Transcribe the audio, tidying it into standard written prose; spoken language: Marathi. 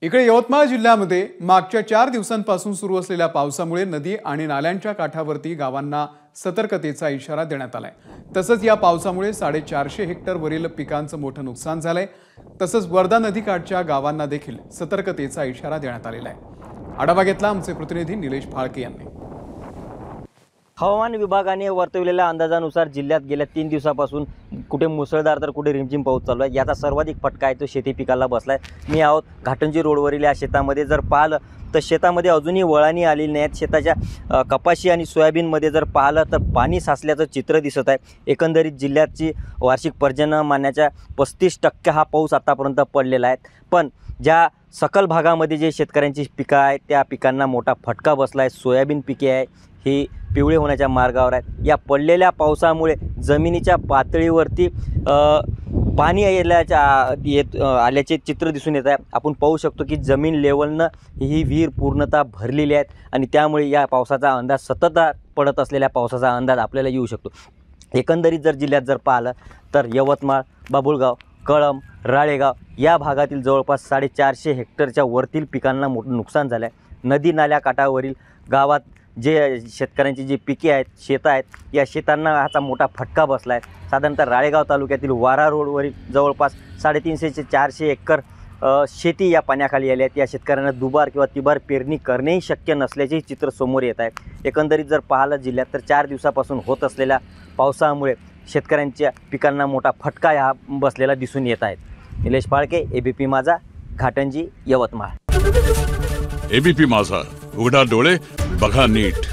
इकडे यवतमाळ जिल्ह्यामध्ये मागच्या 4 दिवसांपासून सुरू असलेल्या पावसामुळे नदी आणि नाल्यांच्या काठावरती गावांना सतर्कतेचा इशारा देण्यात आलाय। तसंच या पावसामुळे 450 हेक्टर वरील पिकांचं मोठं नुकसान झालंय। तसंच वर्धा नदीकाठच्या गावांना देखील सतर्कतेचा इशारा देण्यात आलेला आहे। आढावा घेतला आमचे प्रतिनिधी निलेश फाळके यांनी। हवामान विभागाने वर्तवलेल्या अंदाजानुसार जिल्ह्यात गेल्या 3 दिवसापासून कुठे मुसळधार तर कुठे रिमझिम पाऊस चालू आहे। याचा सर्वाधिक फटका आहे तो शेती पिकाला बसलाय। मी आहोत घाटंजी रोडवरील या शेतामध्ये। जर पाहिलं तर शेतामध्ये अजूनही वळाणी आलेली नाहीत। शेताच्या कपाशी आणि सोयाबीनमध्ये जर पाहिलं तर पाणी साचल्याचं चित्र दिसत आहे। एकंदरीत जिल्ह्याची वार्षिक पर्जन्यमानाच्या 35% हा पाऊस आतापर्यंत पडलेला आहे। पण ज्या सकल भागामध्ये जे शेतकऱ्यांची पिकं आहेत त्या पिकांना मोठा फटका बसला आहे। सोयाबीन पिके आहे ही पिवळे होण्याच्या मार्गावर आहेत। या पडलेल्या पावसामुळे जमिनीच्या पातळीवरती पाणी आल्याचे चित्र दिसून येत आहे। आपण पाहू शकतो की जमीन लेवलनं ही विहीर पूर्णतः भरलेली आहे आणि त्यामुळे या पावसाचा अंदाज सतत पडत असलेल्या पावसाचा अंदाज आपल्याला येऊ शकतो। एकंदरीत जर जिल्ह्यात जर पाहिलं तर यवतमाळ, बाभुळगाव, कळंब, राळेगाव या भागातील जवळपास 450 हेक्टरच्या वरतील पिकांना मोठं नुकसान झालं आहे। नदी नाल्या काठावरील गावात जे शेतकऱ्यांची जी पिके आहेत, शेतं आहेत, या शेतांना ह्याचा मोठा फटका बसला आहे। साधारणतः राळेगाव तालुक्यातील वारा रोडवरील जवळपास 350 ते 400 एकर शेती या पाण्याखाली आली आहेत। या शेतकऱ्यांना दुबार किंवा तिबार पेरणी करणेही शक्य नसल्याचे चित्र समोर येत आहे। एकंदरीत जर पाहिलं जिल्ह्यात तर 4 दिवसापासून होत असलेल्या पावसामुळे शेतकऱ्यांच्या पिकांना मोठा फटका हा बसलेला दिसून येत आहे। निलेश फाळके, एबीपी माझा, घाटंजी, यवतमाळ। एबीपी माझा, उघडा डोळे बघा नीट।